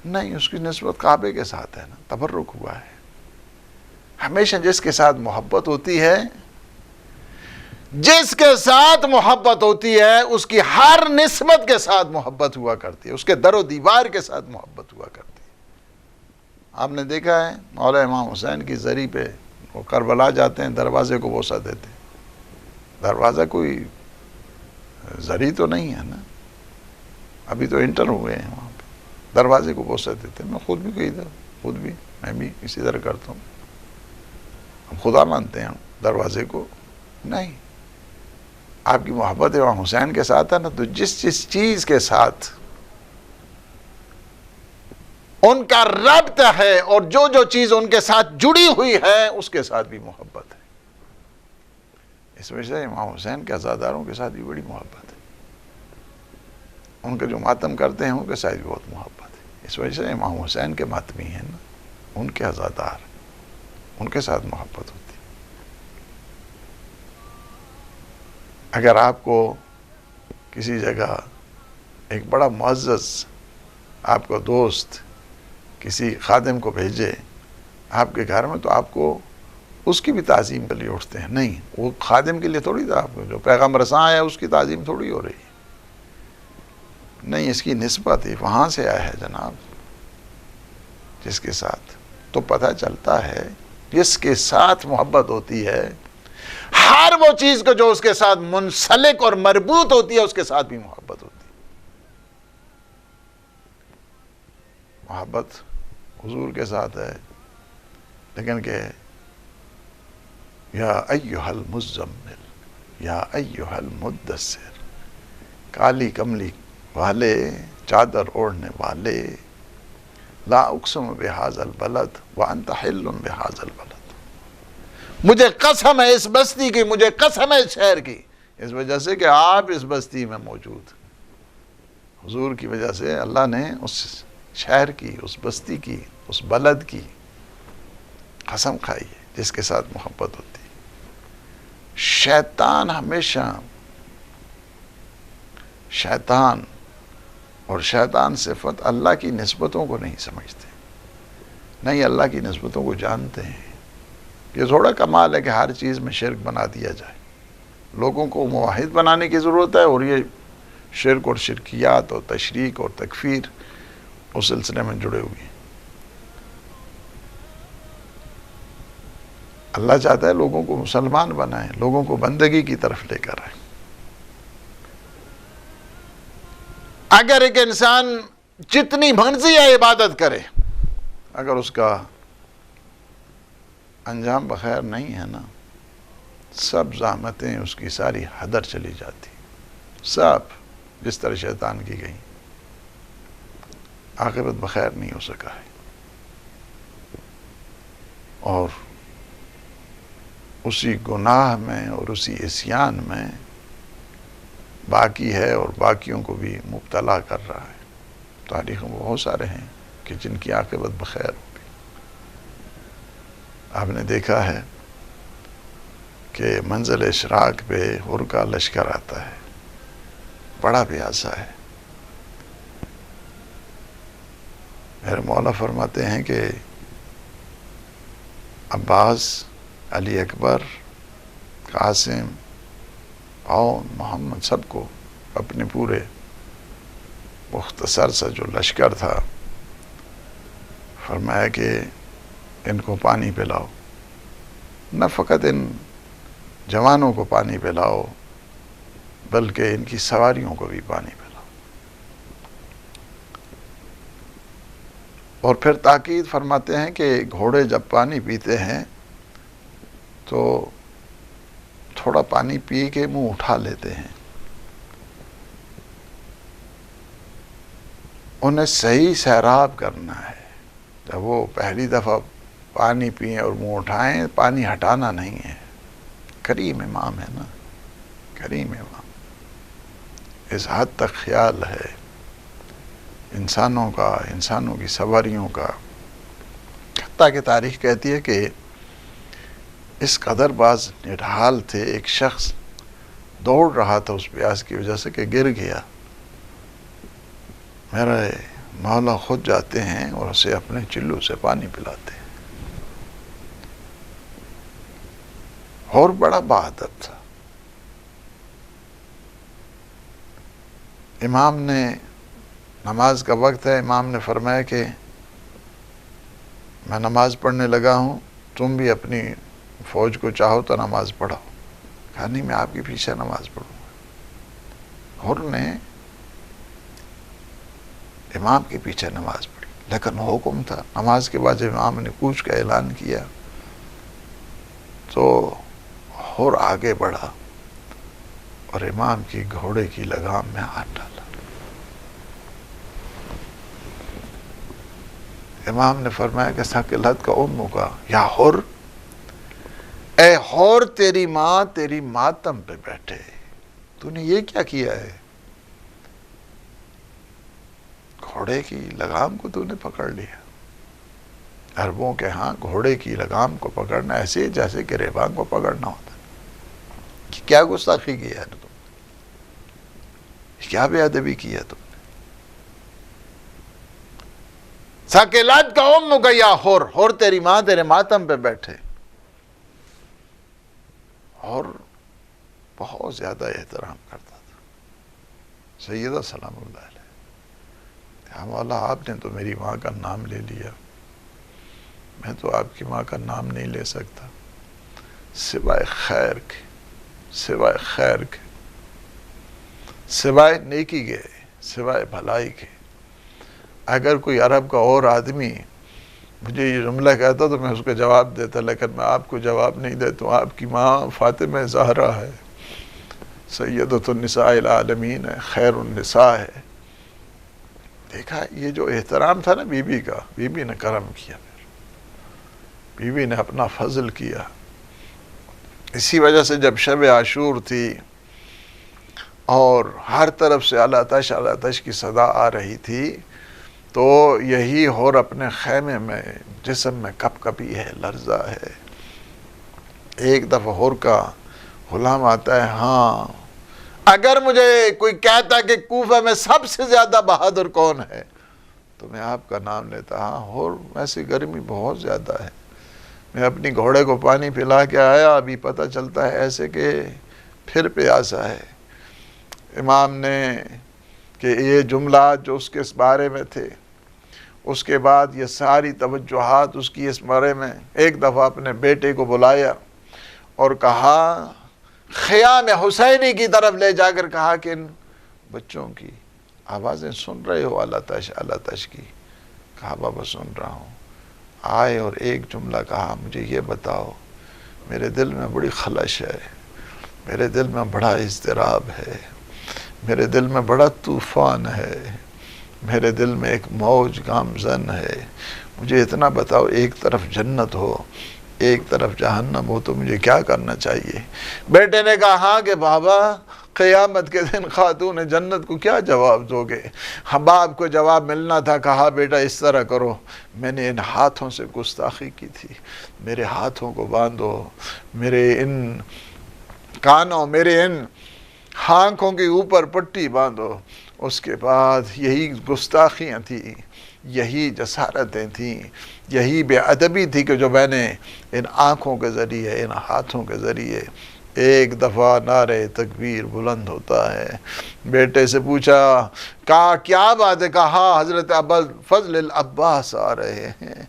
نہیں، اس کی نسبت کعبے کے ساتھ ہے نا، تبرک ہوا ہے. ہمیشہ جس کے ساتھ محبت ہوتی ہے، جس کے ساتھ محبت ہوتی ہے اس کی ہر نسبت کے ساتھ محبت ہوا کرتی ہے، اس کے در و دیوار کے ساتھ محبت ہوا کرتی ہے. آپ نے دیکھا ہے مولا امام حسین کی زری پہ وہ کربلا جاتے ہیں، دروازے کو بوسہ دیتے ہیں. دروازہ کوئی زری تو نہیں ہے نا، ابھی تو انٹر ہوئے ہیں وہاں پہ، دروازے کو بوسہ دیتے ہیں. میں خود بھی کہی تھا، میں بھی اسی طرح کرتا ہوں. ہم خدا مانتے ہیں دروازے کو نہیں. آپ کی محبت امام حسین کے ساتھ ہے نا، تو جس چیز کے ساتھ ان کا ربط ہے اور جو چیز ان کے ساتھ جڑی ہوئی ہے اس کے ساتھ بھی محبت ہے. اس وجہ سے امام حسین کے عزاداروں کے ساتھ بھی بڑی محبت ہے. ان کے جو ماتم کرتے ہیں ان کے ساتھ بھی بہت محبت ہے. اس وجہ سے امام حسین کے ماتمی ہیں نا، ان کے عزادار، ان کے ساتھ محبت ہوتی. اگر آپ کو کسی جگہ ایک بڑا معزز آپ کا دوست کسی خادم کو بھیجے آپ کے گھر میں، تو آپ کو اس کی بھی تعظیم کے لیے اٹھتے ہیں. نہیں، وہ خادم کے لیے تھوڑی تھا، آپ کو جو پیغام رساں ہے اس کی تعظیم تھوڑی ہو رہی ہے. نہیں، اس کی نسبت ہی وہاں سے آیا ہے جناب. جس کے ساتھ تو پتہ چلتا ہے، جس کے ساتھ محبت ہوتی ہے، ہر وہ چیز کو جو اس کے ساتھ منسلک اور مربوط ہوتی ہے اس کے ساتھ بھی محبت ہوتی ہے. محبت حضور کے ساتھ ہے، لیکن کہ یا ایھا المزمل یا ایھا المدثر، کالی کملی والے، چادر اوڑھنے والے، لا اقسم بہذا البلد وانت حل بہذا البلد. مجھے قسم ہے اس بستی کی، مجھے قسم ہے اس شہر کی، اس وجہ سے کہ آپ اس بستی میں موجود. حضور کی وجہ سے اللہ نے اس شہر کی، اس بستی کی، اس بلد کی قسم کھائی ہے جس کے ساتھ محبت ہوتی. شیطان ہمیشہ شیطان اور شیطان صفت اللہ کی نسبتوں کو نہیں سمجھتے، نہیں اللہ کی نسبتوں کو جانتے ہیں. یہ تھوڑا کمال ہے کہ ہر چیز میں شرک بنا دیا جائے. لوگوں کو موحد بنانے کی ضرورت ہے، اور یہ شرک اور شرکیات اور تشریک اور تکفیر اس سلسلے میں جڑے ہوئے ہیں۔ اللہ چاہتا ہے لوگوں کو مسلمان بنائیں، لوگوں کو بندگی کی طرف لے کر آئیں۔ اگر ایک انسان جتنی مرضی عبادت کرے، اگر اس کا انجام بخیر نہیں ہے نا، سب زحمتیں اس کی ساری ہدر چلی جاتی، سب جس طرح شیطان کی گئی، عاقبت بخیر نہیں ہو سکا ہے۔ اور اسی گناہ میں اور اسی عصیان میں باقی ہے، اور باقیوں کو بھی مبتلا کر رہا ہے۔ تاریخ میں بہت سارے ہیں کہ جن کی عاقبت بخیر ہوگی۔ آپ نے دیکھا ہے کہ منزل اشراق پہ حر کا لشکر آتا ہے، بڑا پیاسا ہے۔ میرے مولا فرماتے ہیں کہ عباس، علی اکبر، قاسم، عون، محمد، سب کو اپنے پورے مختصر سا جو لشکر تھا، فرمایا کہ ان کو پانی پلاؤ، نہ فقط ان جوانوں کو پانی پلاؤ بلکہ ان کی سواریوں کو بھی پانی پلاؤ۔ اور پھر تاکید فرماتے ہیں کہ گھوڑے جب پانی پیتے ہیں تو تھوڑا پانی پی کے منہ اٹھا لیتے ہیں، انہیں صحیح سیراب کرنا ہے۔ جب وہ پہلی دفعہ پانی پئیں اور منہ اٹھائیں، پانی ہٹانا نہیں ہے۔ کریم امام ہے نا، کریم امام، اس حد تک خیال ہے انسانوں کا، انسانوں کی سواریوں کا، حتیٰ کہ تاریخ کہتی ہے کہ اس قدر باز نڈھال تھے، ایک شخص دوڑ رہا تھا اس پیاس کی وجہ سے کہ گر گیا، میرے مولا خود جاتے ہیں اور اسے اپنے چلو سے پانی پلاتے ہیں۔ اور بڑا بہادر تھا۔ امام نے، نماز کا وقت ہے، امام نے فرمایا کہ میں نماز پڑھنے لگا ہوں، تم بھی اپنی فوج کو چاہو تو نماز پڑھو۔ کہا نہیں، میں آپ کے پیچھے نماز پڑھوں گا۔ اور نے امام کے پیچھے نماز پڑھی، لیکن حکم تھا نماز کے بعد جب امام نے کوچ کا اعلان کیا تو اور آگے بڑھا اور امام کی گھوڑے کی لگام میں ہاتھ ڈالا۔ امام نے فرمایا کہ ثقلت کا امو کا، یا حر، اے حر، تیری ماں تیری ماتم پہ بیٹھے، تو نے یہ کیا کیا ہے؟ گھوڑے کی لگام کو تو نے پکڑ لیا۔ عربوں کے ہاں گھوڑے کی لگام کو پکڑنا ایسے جیسے کہ ریبان کو پکڑنا ہوتا ہے۔ کیا گستاخی کی ہے تم، کیا بے ادبی کی ہے تم نے؟ ثقلت کا ام کا یا حر، حر تیری ماں تیرے ماتم پہ بیٹھے۔ اور بہت زیادہ احترام کرتا تھا سیدہ سلام اللہ علیہ۔ یا مولا، آپ نے تو میری ماں کا نام لے لیا، میں تو آپ کی ماں کا نام نہیں لے سکتا، سوائے خیر کے، سوائے خیر کے، سوائے نیکی کے، سوائے بھلائی کے۔ اگر کوئی عرب کا اور آدمی مجھے یہ جملہ کہتا تو میں اس کو جواب دیتا، لیکن میں آپ کو جواب نہیں دیتا ہوں۔ آپ کی ماں فاطمہ زہرا ہے، سیدۃ النساء العالمین ہے، خیر النساء ہے۔ دیکھا یہ جو احترام تھا نا بی بی کا، بی بی نے کرم کیا، بی بی نے اپنا فضل کیا۔ اسی وجہ سے جب شب عاشور تھی اور ہر طرف سے العطش العطش کی صدا آ رہی تھی تو یہی حر اپنے خیمے میں جسم میں کپ کپی ہے، لرزہ ہے۔ ایک دفعہ حر کا غلام آتا ہے، ہاں اگر مجھے کوئی کہتا کہ کوفہ میں سب سے زیادہ بہادر کون ہے تو میں آپ کا نام لیتا۔ ہاں حر، ویسے گرمی بہت زیادہ ہے، میں اپنی گھوڑے کو پانی پلا کے آیا، ابھی پتہ چلتا ہے ایسے کہ پھر پیاسا ہے۔ امام نے کہ یہ جملات جو اس کے اس بارے میں تھے، اس کے بعد یہ ساری توجہات اس کی اس بارے میں، ایک دفعہ اپنے بیٹے کو بلایا اور کہا، خیام حسینی کی طرف لے جا کر کہا کہ ان بچوں کی آوازیں سن رہے ہو اللہ تش کی؟ کہا بابا سن رہا ہوں۔ آئے اور ایک جملہ کہا، مجھے یہ بتاؤ، میرے دل میں بڑی خلش ہے، میرے دل میں بڑا اضطراب ہے، میرے دل میں بڑا طوفان ہے، میرے دل میں ایک موج گامزن ہے، مجھے اتنا بتاؤ، ایک طرف جنت ہو ایک طرف جہنم ہو تو مجھے کیا کرنا چاہیے؟ بیٹے نے کہا، ہاں کہ بابا قیامت کے دن خاتون جنت کو کیا جواب دو گے؟ باپ کو جواب ملنا تھا، کہا بیٹا اس طرح کرو، میں نے ان ہاتھوں سے گستاخی کی تھی، میرے ہاتھوں کو باندھو، میرے ان کانوں، میرے ان آنکھوں کے اوپر پٹی باندھو۔ اس کے بعد یہی گستاخیاں تھیں، یہی جسارتیں تھیں، یہی بے ادبی تھی کہ جو میں نے ان آنکھوں کے ذریعے، ان ہاتھوں کے ذریعے، ایک دفعہ نعرہ تکبیر بلند ہوتا ہے۔ بیٹے سے پوچھا، کہا کیا بات ہے؟ کہا حضرت فضل العباس آ رہے ہیں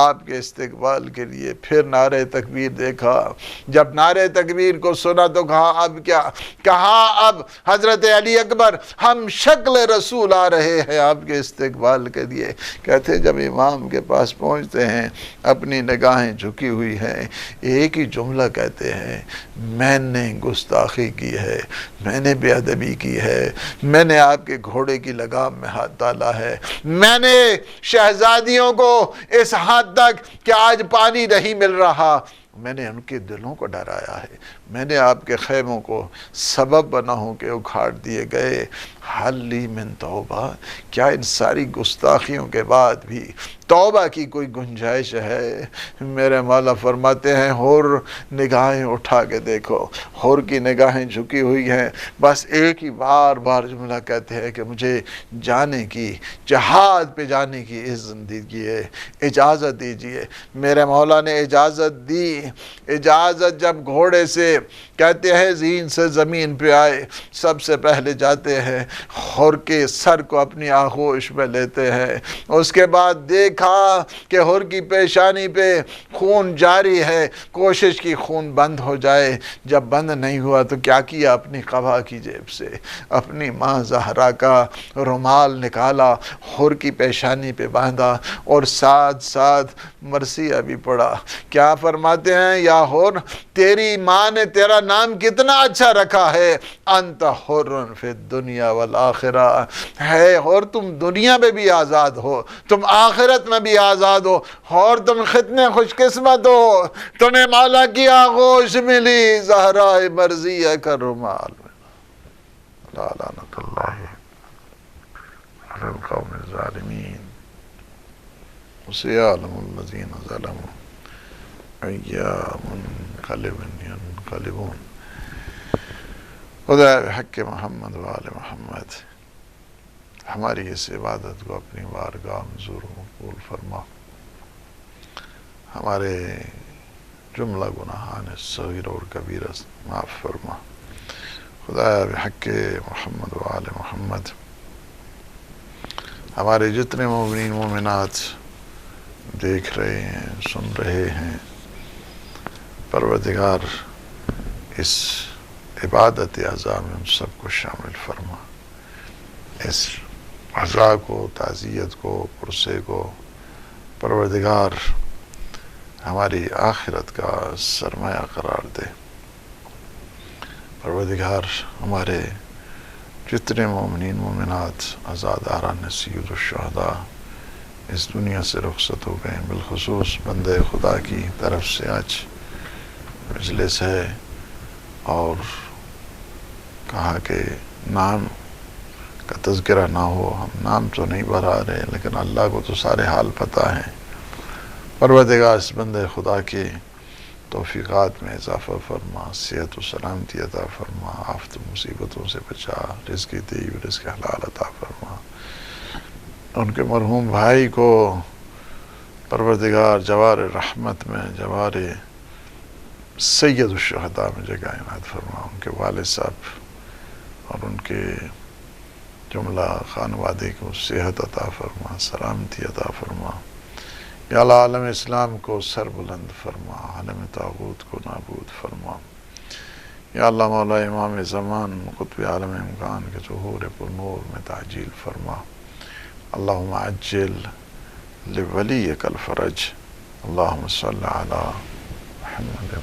آپ کے استقبال کے لیے۔ پھر نعرہ تکبیر دیکھا، جب نعرہ تکبیر کو سنا تو کہا اب کیا؟ کہا اب حضرت علی اکبر ہم شکل رسول آ رہے ہیں آپ کے استقبال کے لیے۔ کہتے جب امام کے پاس پہنچتے ہیں، اپنی نگاہیں جھکی ہوئی ہیں، ایک ہی جملہ کہتے ہیں، میں نے گستاخی کی ہے، میں نے بے ادبی کی ہے، میں نے آپ کے گھوڑے کی لگام میں ہاتھ ڈالا ہے، میں نے شہزادیوں کو اس حد تک کہ آج پانی نہیں مل رہا، میں نے ان کے دلوں کو ڈرایا ہے، میں نے آپ کے خیموں کو سبب بنا ہوں کہ اکھاڑ دیے گئے۔ حل لی من توبہ، کیا ان ساری گستاخیوں کے بعد بھی توبہ کی کوئی گنجائش ہے؟ میرے مولا فرماتے ہیں، ہور نگاہیں اٹھا کے دیکھو، ہور کی نگاہیں جھکی ہوئی ہیں، بس ایک ہی بار بار جملہ کہتے ہیں کہ مجھے جانے کی، جہاد پہ جانے کی اجازت دیجیے۔ میرے مولا نے اجازت دی۔ اجازت جب گھوڑے سے کہتے ہیں زین سے زمین پہ آئے، سب سے پہلے جاتے ہیں، ہور کے سر کو اپنی آغوش میں لیتے ہیں، اس کے بعد دیکھا کہ ہور کی پیشانی پہ خون جاری ہے، کوشش کی خون بند ہو جائے، جب بند نہیں ہوا تو کیا کیا؟ اپنی قبا کی جیب سے اپنی ماں زہرا کا رومال نکالا، ہور کی پیشانی پہ باندھا، اور ساتھ ساتھ مرثیہ بھی پڑھا۔ کیا فرماتے ہیں؟ یا ہور، تیری ماں نے تیرا نام کتنا اچھا رکھا ہے، انت حر فی الدنیا والآخرہ، ہے ہور تم دنیا میں بھی آزاد ہو، تم آخرت میں بھی آزاد ہو، اور تم کتنے خوش قسمت ہو، تمہیں مولا کی آغوش ملی، زہرا مرضیہ کا رومال۔ لا لعنت اللہ علی القوم الظالمین وسيعلم الذين ظلموا أيام ينقلبون۔ خدا حق محمد و آل محمد ہماری اس عبادت کو اپنی بارگاہ میں حضور مقبول فرما، ہمارے جملہ گناہان صغیر اور کبیر معاف فرما۔ خدا بحق محمد و آل محمد ہمارے جتنے مومنین مومنات دیکھ رہے ہیں، سن رہے ہیں، پروردگار اس عبادت اعضاء میں ان سب کو شامل فرما، اس عزا کو، تعزیت کو، پرسے کو پروردگار ہماری آخرت کا سرمایہ قرار دے۔ پروردگار ہمارے جتنے مومنین مومنات عزاداران سید الشہداء اس دنیا سے رخصت ہو گئے، بالخصوص بندے خدا کی طرف سے آج مجلس ہے، اور کہا کہ نام کا تذکرہ نہ ہو، ہم نام تو نہیں بھرا رہے لیکن اللہ کو تو سارے حال پتہ ہیں۔ پروردگار اس بندے خدا کے توفیقات میں اضافہ فرما، صحت و سلامتی عطا فرما، آفت مصیبتوں سے بچا، رزق طیب، رزق حلال عطا فرما۔ ان کے مرحوم بھائی کو پروردگار جوار رحمت میں، جوار سید الشہداء میں جگہ عنایت فرما، ان کے والد صاحب اور ان کے جملہ خانوادے کو صحت عطا فرما، سلامتی عطا فرما۔ یا اللہ عالم اسلام کو سر بلند فرما، عالم طاغوت کو نابود فرما۔ یا اللہ مولا امام زمان قطب عالم امکان کے ظہور پر نور میں تعجیل فرما۔ اللہم عجل لولیک الفرج، اللہم صلی علی محمد